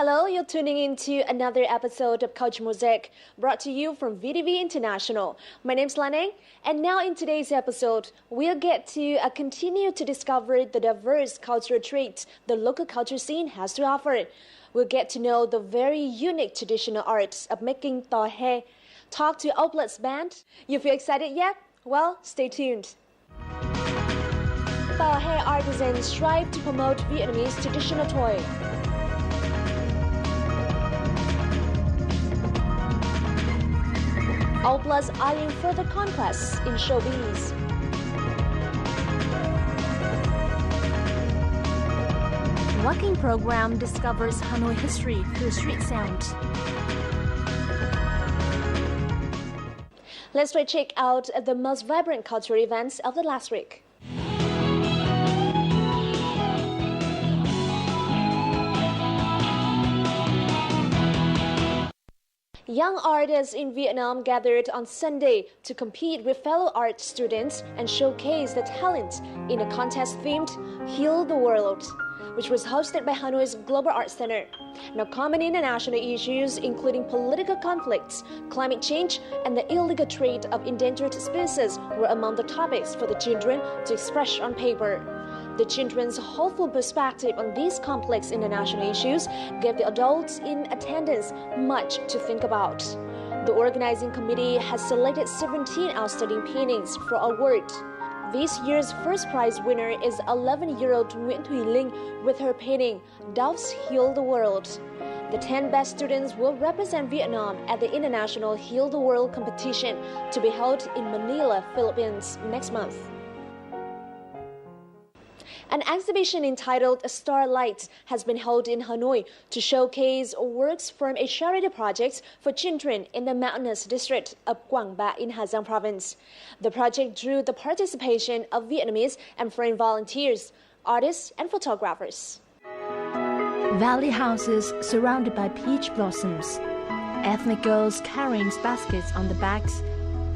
Hello, you're tuning in to another episode of Culture Mosaic, brought to you from VTV International. My name's Laneng, and now in today's episode, we'll get to continue to discover the diverse cultural traits the local culture scene has to offer. We'll get to know the very unique traditional arts of making tò he, talk to Oplet's band. You feel excited yet? Well, stay tuned. Tò he artisans strive to promote Vietnamese traditional toy. Oplet's eyeing further conquests in showbiz. Walking program discovers Hanoi history through street sound. Let's check out the most vibrant cultural events of the last week. Young artists in Vietnam gathered on Sunday to compete with fellow art students and showcase their talent in a contest themed Heal the World, which was hosted by Hanoi's Global Arts Center. Now, common international issues including political conflicts, climate change, and the illegal trade of endangered species were among the topics for the children to express on paper. The children's hopeful perspective on these complex international issues gave the adults in attendance much to think about. The organizing committee has selected 17 outstanding paintings for award. This year's first prize winner is 11-year-old Nguyễn Thùy Linh with her painting Doves Heal the World. The 10 best students will represent Vietnam at the International Heal the World competition to be held in Manila, Philippines next month. An exhibition entitled Starlight has been held in Hanoi to showcase works from a charity project for children in the mountainous district of Quảng Bạ in Hà Giang province. The project drew the participation of Vietnamese and foreign volunteers, artists, and photographers. Valley houses surrounded by peach blossoms. Ethnic girls carrying baskets on the backs.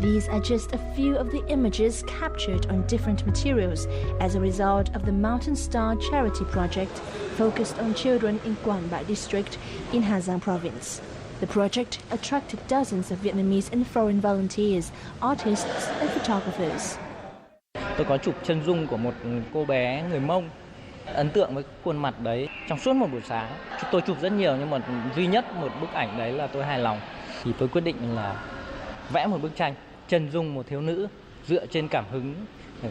These are just a few of the images captured on different materials as a result of the Mountain Star charity project focused on children in Quảng Bạ district in Hà Giang province. The project attracted dozens of Vietnamese and foreign volunteers, artists and photographers. Tôi có chụp chân dung của một cô bé người Mông. Ấn tượng với khuôn mặt đấy trong suốt một buổi sáng. Tôi chụp rất nhiều nhưng mà duy nhất một bức ảnh đấy là tôi hài lòng. Thì tôi quyết định là vẽ một bức tranh chân dung một thiếu nữ dựa trên cảm hứng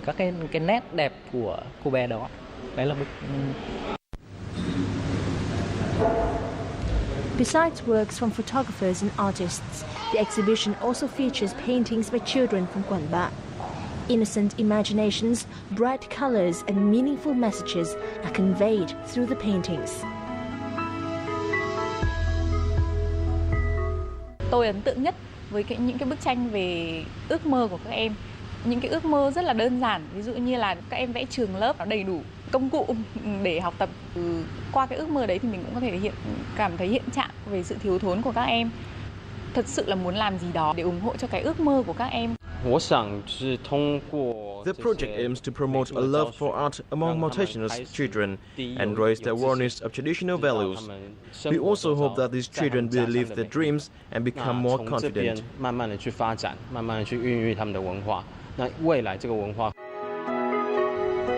các cái nét đẹp của cô bé đó. Đấy là bức. Besides works from photographers and artists, the exhibition also features paintings by children from Quảng Bạ. Innocent imaginations, bright colors and meaningful messages are conveyed through the paintings. Tôi ấn tượng nhất với những cái bức tranh về ước mơ của các em. Những cái ước mơ rất là đơn giản, ví dụ như là các em vẽ trường lớp nó đầy đủ công cụ để học tập. Qua cái ước mơ đấy thì mình cũng có thể cảm thấy hiện trạng về sự thiếu thốn của các em. Thật sự là muốn làm gì đó để ủng hộ cho cái ước mơ của các em. The project aims to promote a love for art among mountainous children and raise the awareness of traditional values. We also hope that these children will live their dreams and become more confident.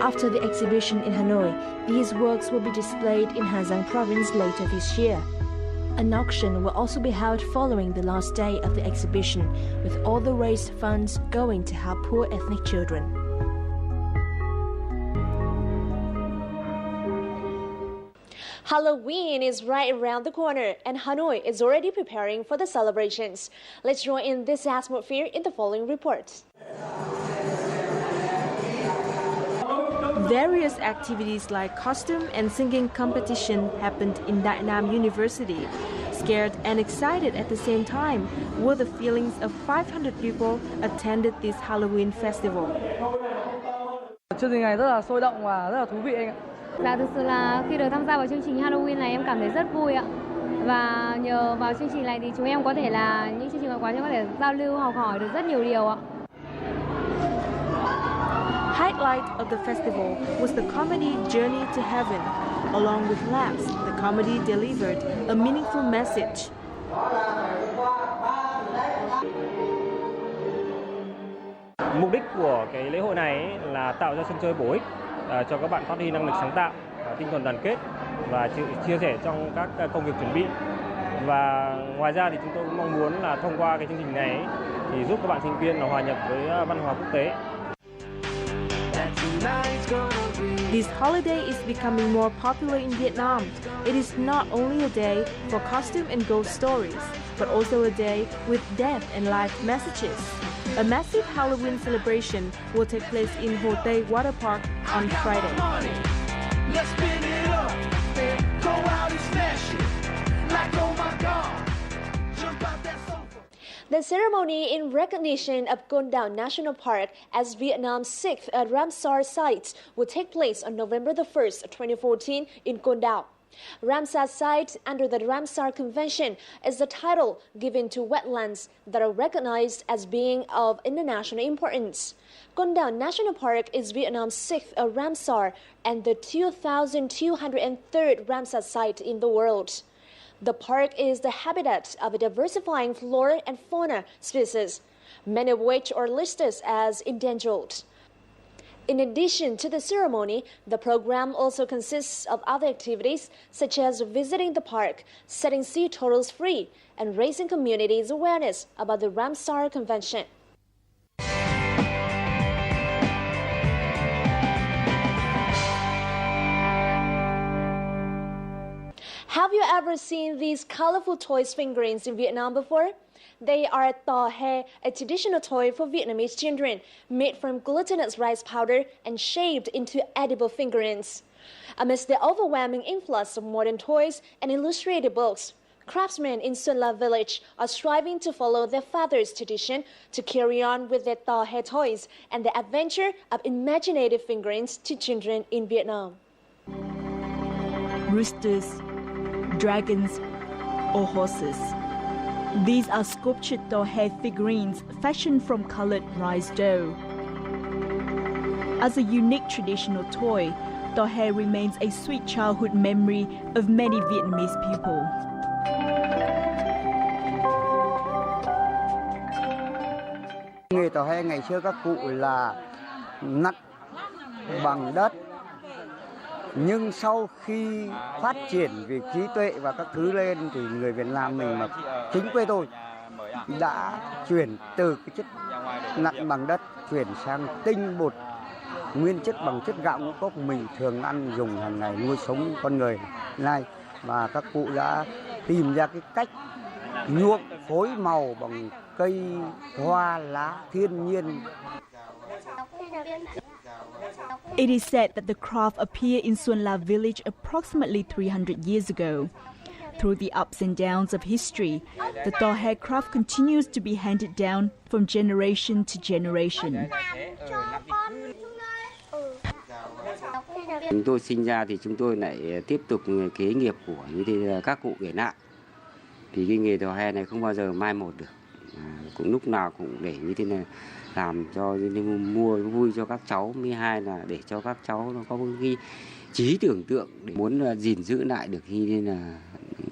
After the exhibition in Hanoi, these works will be displayed in Hà Giang province later this year. An auction will also be held following the last day of the exhibition, with all the raised funds going to help poor ethnic children. Halloween is right around the corner, and Hanoi is already preparing for the celebrations. Let's join in this atmosphere in the following report. Various activities like costume and singing competition happened in Đại Nam University. Scared and excited at the same time were the feelings of 500 people attended this Halloween festival. Chương trình này rất là sôi động và rất là thú vị anh ạ. Dạ, thực sự là khi được tham gia vào chương trình Halloween này em cảm thấy rất vui ạ. Và nhờ vào chương trình này thì chúng em có thể là những chương trình ngoại khóa chúng có thể giao lưu học hỏi được rất nhiều điều ạ. Highlight of the festival was the comedy Journey to Heaven. Along with laughs, the comedy delivered a meaningful message. Mục đích của cái lễ hội này là tạo ra sân chơi bổ ích cho các bạn phát huy năng lực sáng tạo, tinh thần đoàn kết và chia sẻ trong các công việc chuẩn bị. Và ngoài ra thì chúng tôi cũng mong muốn là thông qua cái chương trình này thì giúp các bạn sinh viên là hòa nhập với văn hóa quốc tế. This holiday is becoming more popular in Vietnam. It is not only a day for costume and ghost stories, but also a day with death and life messages. A massive Halloween celebration will take place in Hồ Tây Water Park on Friday. Let's spin it up, go out and smash it, like oh my God, jump out that sofa. The ceremony in recognition of Con Đảo National Park as Vietnam's 6th Ramsar site will take place on November the 1st, 2014 in Con Đảo. Ramsar Site under the Ramsar Convention is the title given to wetlands that are recognized as being of international importance. Con Đảo National Park is Vietnam's 6th Ramsar and the 2,203rd Ramsar site in the world. The park is the habitat of a diversifying flora and fauna species, many of which are listed as endangered. In addition to the ceremony, the program also consists of other activities such as visiting the park, setting sea turtles free, and raising communities' awareness about the Ramsar Convention. Have you ever seen these colorful toys figurines in Vietnam before? They are tò he, a traditional toy for Vietnamese children, made from glutinous rice powder and shaped into edible figurines. Amidst the overwhelming influx of modern toys and illustrated books, craftsmen in Xuân La village are striving to follow their father's tradition to carry on with their tò he toys and the adventure of imaginative figurines to children in Vietnam. Roosters, dragons, or horses. These are sculptured tò he figurines fashioned from colored rice dough. As a unique traditional toy, tò he remains a sweet childhood memory of many Vietnamese people. Nghề tò he ngày xưa các cụ là nặng bằng đất. Nhưng sau khi phát triển về trí tuệ và các thứ lên thì người Việt Nam mình mà chính quê tôi đã chuyển từ cái chất nặng bằng đất chuyển sang tinh bột nguyên chất bằng chất gạo ngũ cốc mình thường ăn dùng hàng ngày nuôi sống con người này, và các cụ đã tìm ra cái cách nhuộm phối màu bằng cây hoa lá thiên nhiên. It is said that the craft appeared in Xuân La village approximately 300 years ago. Through the ups and downs of history, the tò he craft continues to be handed down from generation to generation. Chúng tôi sinh ra thì chúng tôi lại tiếp tục kế nghiệp của như thế các cụ kể lại. Thì cái nghề tò he này không bao giờ mai một được. Cũng lúc nào cũng để như thế này làm cho mua vui cho các cháu, mới hai là để cho các cháu nó có cái trí tưởng tượng để muốn gìn giữ lại được như thế là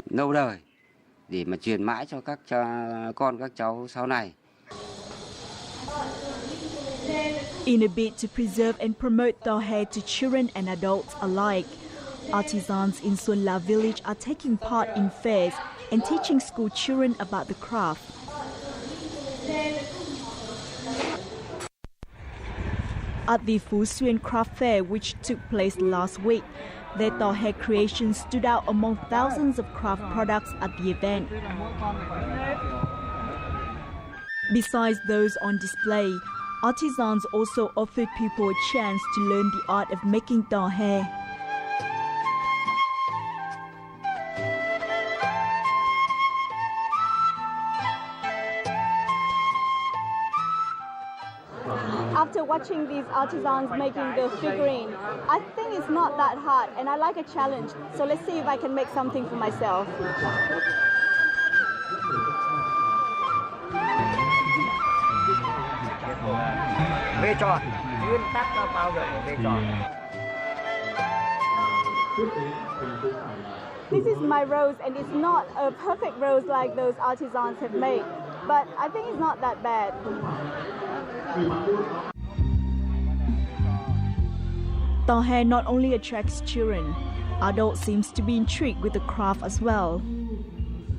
lâu đời để mà truyền mãi cho các con các cháu sau này. In a bid to preserve and promote tò he to children and adults alike, artisans in Xuân La village are taking part in fairs and teaching school children about the craft. At the Phú Xuyên Craft Fair, which took place last week, their tò he creations stood out among thousands of craft products at the event. Besides those on display, artisans also offered people a chance to learn the art of making tò he. After watching these artisans making the figurine, I think it's not that hard and I like a challenge. So let's see if I can make something for myself. V tròn, nguyên tắc nó bao giờ ở V tròn. This is my rose, and it's not a perfect rose like those artisans have made, but I think it's not that bad. Tàu he not only attracts children, adults seems to be intrigued with the craft as well.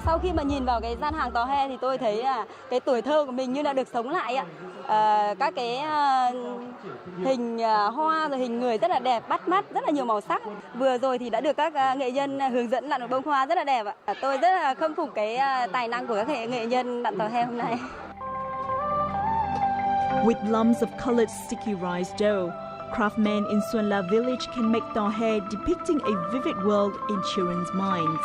Sau khi mà nhìn vào cái gian hàng tò he thì tôi thấy cái tuổi thơ của mình như đã được sống lại ạ. Các cái hình hoa rồi hình người rất là đẹp, bắt mắt, rất là nhiều màu sắc. Vừa rồi thì đã được các nghệ nhân hướng dẫn lặn bông hoa rất là đẹp ạ. Tôi rất là khâm phục cái tài năng của các nghệ nhân lặn tò he hôm nay. With lumps of colored sticky rice dough, craftsmen in Xuân La village can make tàu he depicting a vivid world in children's minds.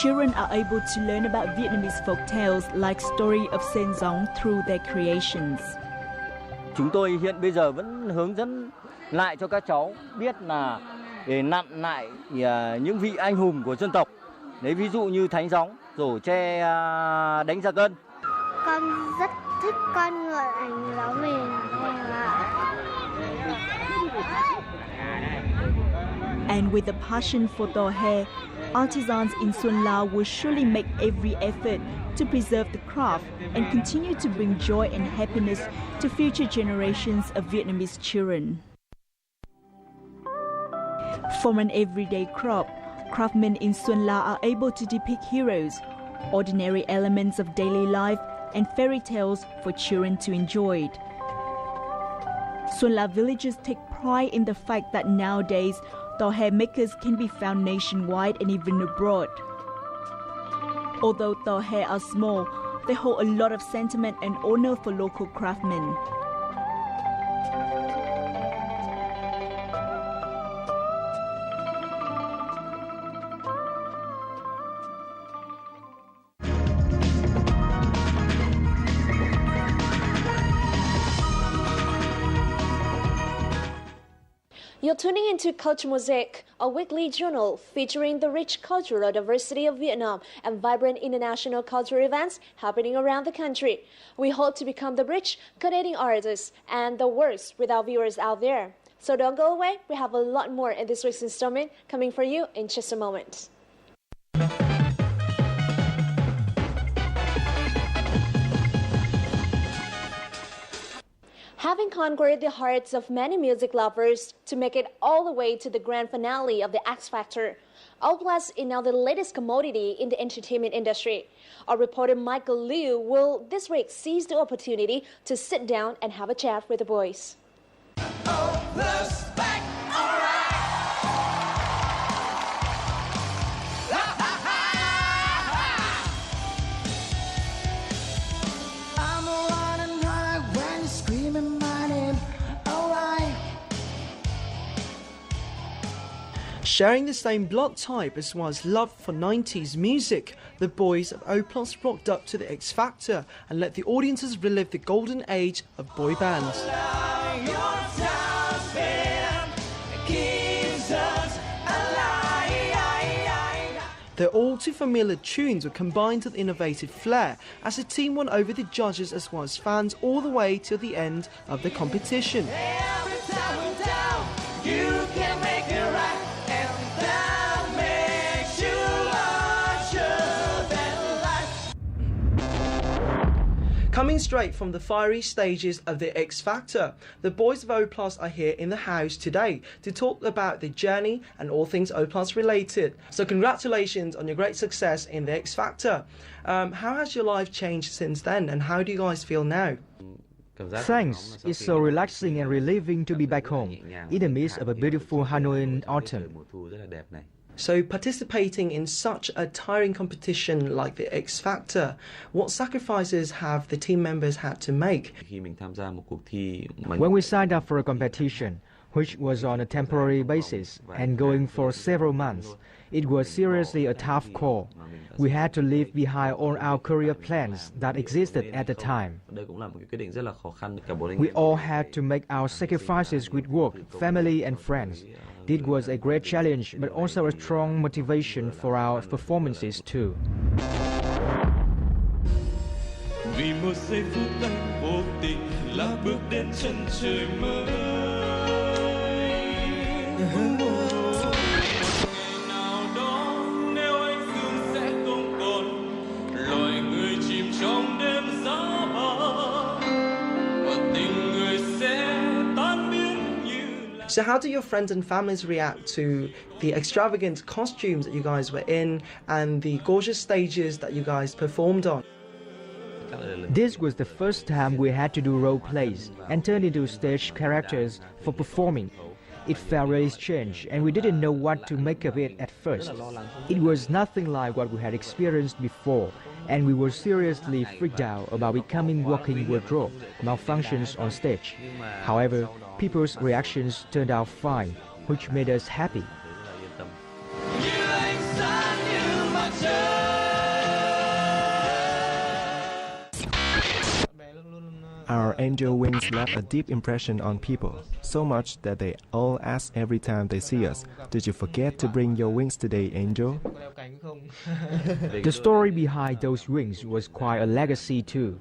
Children are able to learn about Vietnamese folk tales like story of Sen Dòng through their creations. Chúng tôi hiện bây giờ vẫn hướng dẫn lại cho các cháu biết là để nặn lại những vị anh hùng của dân tộc. Đấy, ví dụ như Thánh Gióng, rổ tre đánh giặc Gân. Con rất thích con ngựa ảnh đó mình. And with a passion for tàu he, artisans in Xuân La will surely make every effort to preserve the craft and continue to bring joy and happiness to future generations of Vietnamese children. From an everyday crop, craftsmen in Xuân La are able to depict heroes, ordinary elements of daily life, and fairy tales for children to enjoy. Xuân La villagers take pride in the fact that nowadays tàu he makers can be found nationwide and even abroad. Although tàu he are small, they hold a lot of sentiment and honor for local craftsmen. You're tuning into Culture Mosaic, a weekly journal featuring the rich cultural diversity of Vietnam and vibrant international cultural events happening around the country. We hope to become the bridge connecting artists and the works with our viewers out there. So don't go away, we have a lot more in this week's installment coming for you in just a moment. Having conquered the hearts of many music lovers to make it all the way to the grand finale of the X Factor, O+ is now the latest commodity in the entertainment industry. Our reporter Michael Liu will this week seize the opportunity to sit down and have a chat with the boys. Sharing the same blood type as well as love for 90s music, the boys of O+ rocked up to the X Factor and let the audiences relive the golden age of boy bands. Their all too familiar tunes were combined with innovative flair as the team won over the judges as well as fans all the way till the end of the competition. Coming straight from the fiery stages of the X Factor, the boys of O+ are here in the house today to talk about the journey and all things O+ related. So congratulations on your great success in the X Factor. How has your life changed since then, and how do you guys feel now? Thanks. It's so relaxing and relieving to be back home in the midst of a beautiful Hanoi autumn. So participating in such a tiring competition like the X Factor, what sacrifices have the team members had to make? When we signed up for a competition, which was on a temporary basis and going for several months, it was seriously a tough call. We had to leave behind all our career plans that existed at the time. We all had to make our sacrifices with work, family and friends. This was a great challenge, but also a strong motivation for our performances too. Vì một giây phút anh vô tình lạc bước đến chân trời mới. Ngày nào đó nếu anh dương sẽ không còn loài người chìm trong đêm giá băng và tình người sẽ tan biến như. So how do your friends and families react to the extravagant costumes that you guys were in and the gorgeous stages that you guys performed on? This was the first time we had to do role plays and turn into stage characters for performing. It felt really strange and we didn't know what to make of it at first. It was nothing like what we had experienced before and we were seriously freaked out about becoming walking wardrobe malfunctions on stage. However, people's reactions turned out fine, which made us happy. Our angel wings left a deep impression on people, so much that they all ask every time they see us, "Did you forget to bring your wings today, angel?" The story behind those wings was quite a legacy too.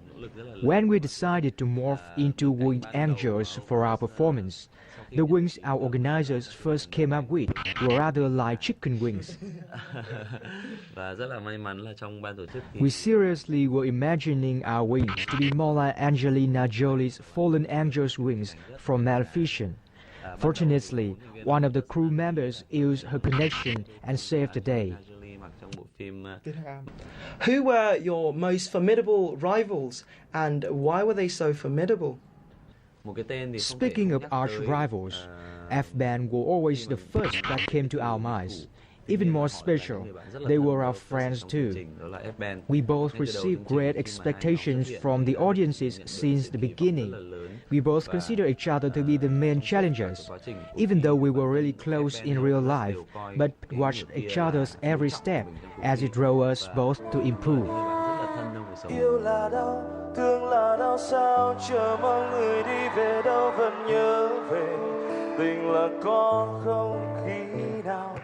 When we decided to morph into winged angels for our performance, the wings our organizers first came up with were rather like chicken wings. We seriously were imagining our wings to be more like Angelina Jolie's fallen angel's wings from Maleficent. Fortunately, one of the crew members used her connection and saved the day. Who were your most formidable rivals and why were they so formidable? Speaking of arch rivals, F-Band were always the first that came to our minds. Even more special, they were our friends too. We both received great expectations from the audiences since the beginning. We both consider each other to be the main challengers, even though we were really close in real life, but watched each other's every step as it drove us both to improve. Yêu là đau, thương là đau sao, chờ mong người đi về đâu vẫn nhớ về. Tình là có không khí nào.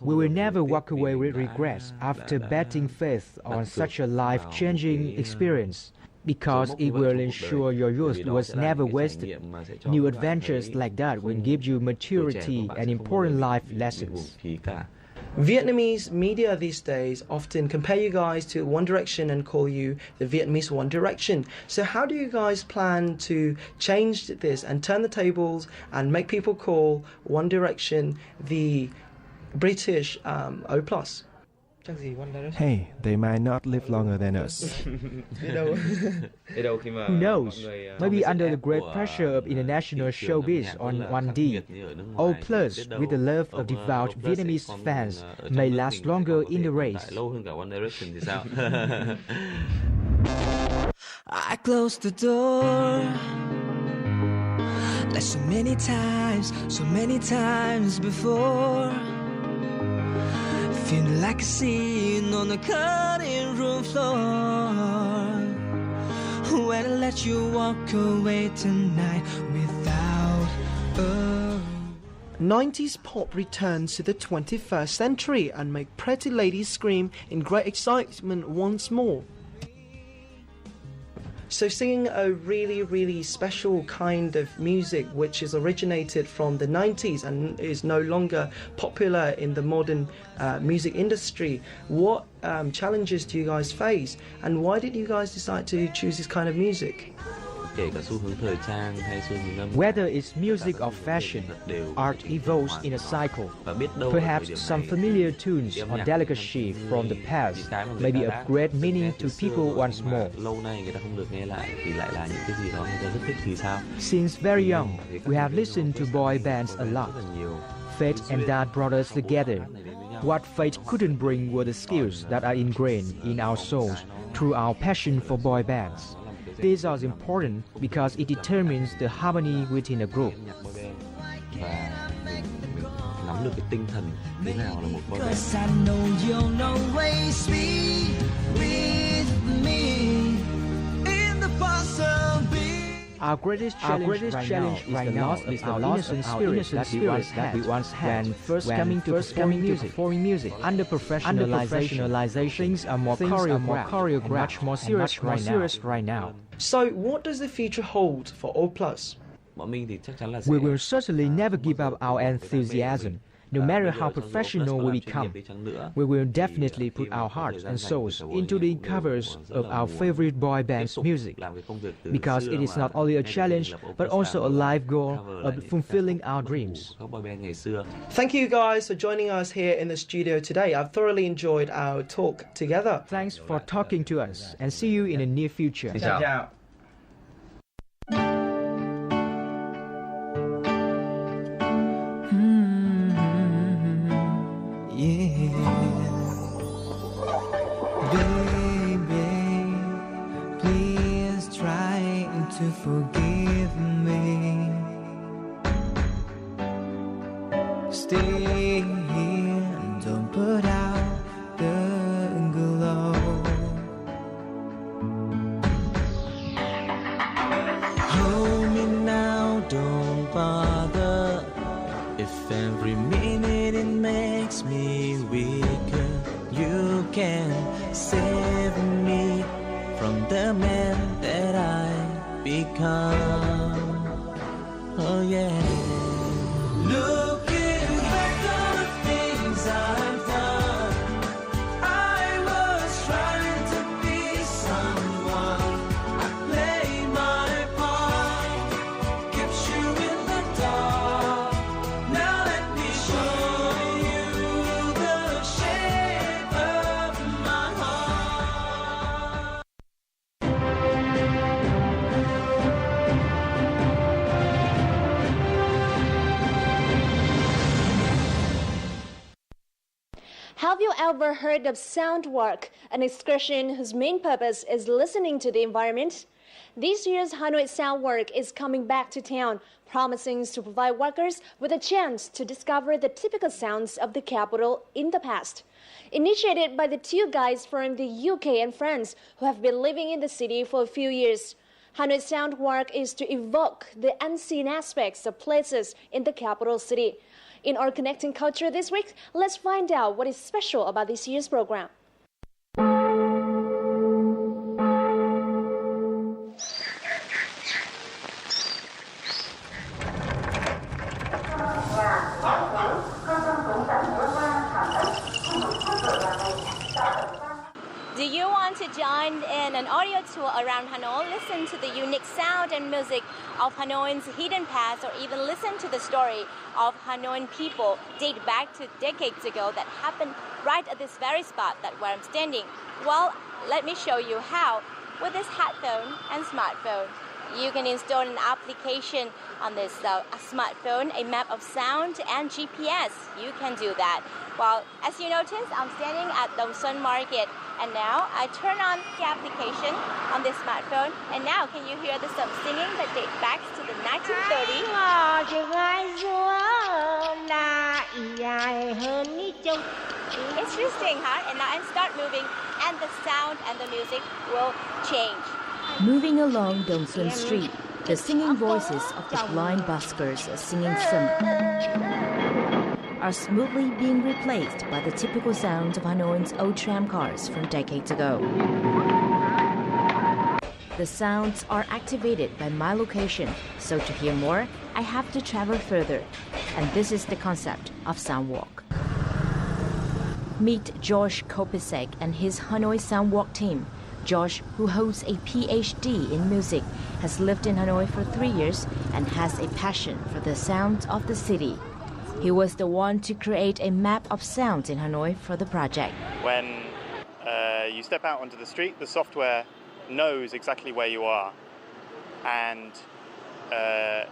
We will never walk away with regrets after betting faith on such a life-changing experience, because it will ensure your youth was never wasted. New adventures like that will give you maturity and important life lessons. Vietnamese media these days often compare you guys to One Direction and call you the Vietnamese One Direction. So how do you guys plan to change this and turn the tables and make people call One Direction the British O+? Hey, they might not live longer than us. Who knows? Maybe under the great pressure of international showbiz on 1D, O+ with the love of devout Vietnamese fans may last longer in the race. I closed the door like so many times before. Feeling like a scene on the cutting room floor. When I let you walk away tonight without a... 90s pop returns to the 21st century and make pretty ladies scream in great excitement once more. So singing a really, really special kind of music which is originated from the 90s and is no longer popular in the modern music industry, what challenges do you guys face and why did you guys decide to choose this kind of music? Whether it's music or fashion, art evolves in a cycle. Perhaps some familiar tunes or delicacy from the past may be of great meaning to people once more. Since very young, we have listened to boy bands a lot. Fate and that brought us together. What fate couldn't bring were the skills that are ingrained in our souls through our passion for boy bands. These are important because it determines the harmony within a group. Because I know you'll always be with me in the possibility. Our greatest challenge right now is the loss of our innocent spirit that we once had when first coming to performing music. Under professionalization, things are more choreographed and much more serious right now. So, what does the future hold for O+? We will certainly never give up our enthusiasm. No matter how professional we become, we will definitely put our hearts and souls into the covers of our favorite boy band's music, because it is not only a challenge, but also a life goal of fulfilling our dreams. Thank you guys for joining us here in the studio today. I've thoroughly enjoyed our talk together. Thanks for talking to us, and see you in the near future. Ciao. Baby, please try to forgive me. Stay here and don't put out the glow. Hold me now, don't bother. If every minute it makes me weaker, you can save me from the man that I become. Oh yeah. Looking back on the things I've done, I was trying to be someone. I played my part, kept you in the dark. Now let me show you the shape of my heart. Have you ever heard of sound work, an excursion whose main purpose is listening to the environment? This year's Hanoi Sound Work is coming back to town, promising to provide workers with a chance to discover the typical sounds of the capital in the past. Initiated by the two guys from the UK and France who have been living in the city for a few years, Hanoi Sound Work is to evoke the unseen aspects of places in the capital city. In our Connecting Culture this week, let's find out what is special about this year's program. Do you want to join in an audio tour around Hanoi, listen to the unique sound and music of Hanoi's hidden past, or even listen to the story of Hanoian people date back to decades ago that happened right at this very spot that where I'm standing? Well, let me show you how. With this headphone and smartphone, you can install an application on this smartphone, a map of sound and GPS. You can do that. Well, as you notice, I'm standing at Dongsun Market, and now I turn on the application on this smartphone, and now can you hear the some singing that dates back to the 1930s? Interesting, huh? And now I start moving, and the sound and the music will change. Moving along Dongsun Street, the singing voices of the blind buskers singing some are smoothly being replaced by the typical sounds of Hanoi's old tram cars from decades ago. The sounds are activated by my location, so to hear more, I have to travel further. And this is the concept of Sound Walk. Meet Josh Kopisek and his Hanoi Sound Walk team. Josh, who holds a PhD in music, has lived in Hanoi for 3 years and has a passion for the sounds of the city. He was the one to create a map of sounds in Hanoi for the project. When you step out onto the street, the software knows exactly where you are, and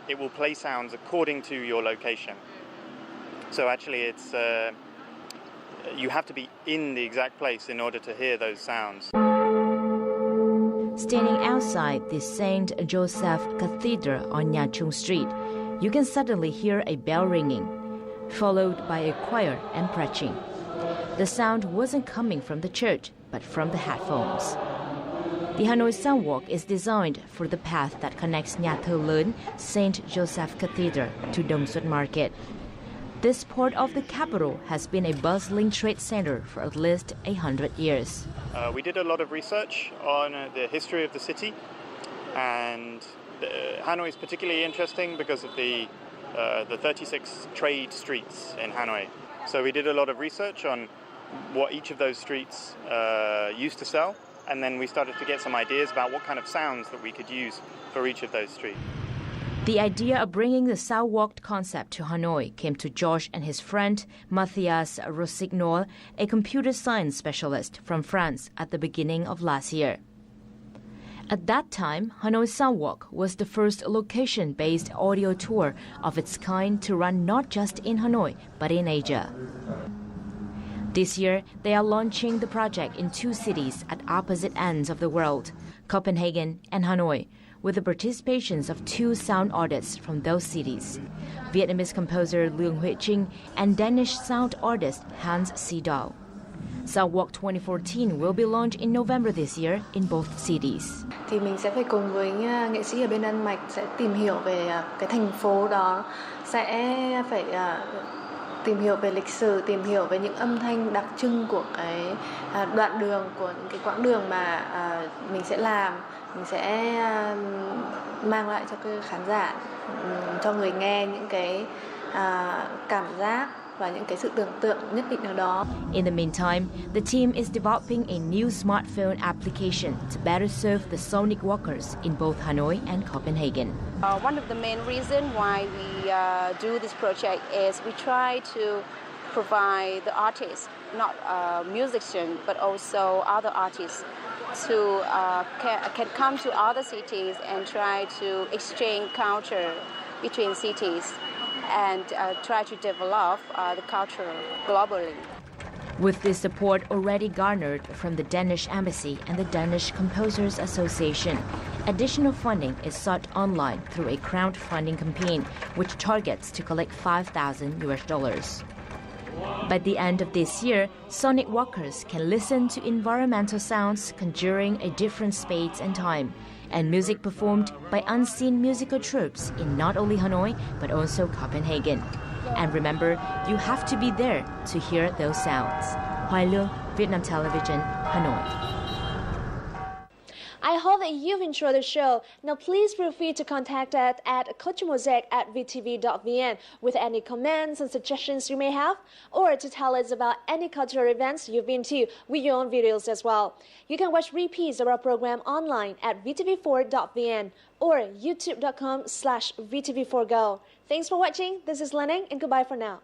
it will play sounds according to your location. So actually it's you have to be in the exact place in order to hear those sounds. Standing outside the St. Joseph Cathedral on Nha Trung Street, you can suddenly hear a bell ringing, followed by a choir and preaching. The sound wasn't coming from the church, but from the headphones. The Hanoi Soundwalk is designed for the path that connects Nhà thờ lớn, St. Joseph Cathedral to Dong Suất Market. This part of the capital has been a bustling trade center for at least 100 years. We did a lot of research on the history of the city, and Hanoi is particularly interesting because of the 36 trade streets in Hanoi. So we did a lot of research on what each of those streets used to sell, and then we started to get some ideas about what kind of sounds that we could use for each of those streets. The idea of bringing the Soundwalk concept to Hanoi came to Josh and his friend Matthias Rossignol, a computer science specialist from France, at the beginning of last year. At that time, Hanoi Soundwalk was the first location-based audio tour of its kind to run not just in Hanoi, but in Asia. This year, they are launching the project in 2 cities at opposite ends of the world, Copenhagen and Hanoi, with the participations of 2 sound artists from those cities, Vietnamese composer Lương Huệ Trinh and Danish sound artist Hans Sidal. Soundwalk 2014 will be launched in November this year in both cities. Thì mình sẽ phải cùng với nghệ sĩ ở bên Đan Mạch sẽ tìm hiểu về cái thành phố đó, sẽ phải tìm hiểu về lịch sử, tìm hiểu về những âm thanh đặc trưng của cái đoạn đường, của những cái quãng đường mà mình sẽ làm, mình sẽ mang lại cho cái khán giả, cho người nghe những cái cảm giác và những cái sự tưởng tượng nhất định nào đó. In the meantime, the team is developing a new smartphone application to better serve the sonic walkers in both Hanoi and Copenhagen. One of the main reasons why we do this project is we try to provide the artists, not musicians, but also other artists, to can come to other cities and try to exchange culture between cities and try to develop the culture globally. With this support already garnered from the Danish Embassy and the Danish Composers Association, additional funding is sought online through a crowdfunding campaign which targets to collect $5,000. By the end of this year, sonic walkers can listen to environmental sounds conjuring a different space and time, and music performed by unseen musical troupes in not only Hanoi but also Copenhagen. And remember, you have to be there to hear those sounds. Hoài Lương, Vietnam Television, Hanoi. I hope that you've enjoyed the show. Now please feel free to contact us at culturemosaic@vtv.vn with any comments and suggestions you may have, or to tell us about any cultural events you've been to with your own videos as well. You can watch repeats of our program online at vtv4.vn or youtube.com/vtv4go. Thanks for watching. This is Lenning, and goodbye for now.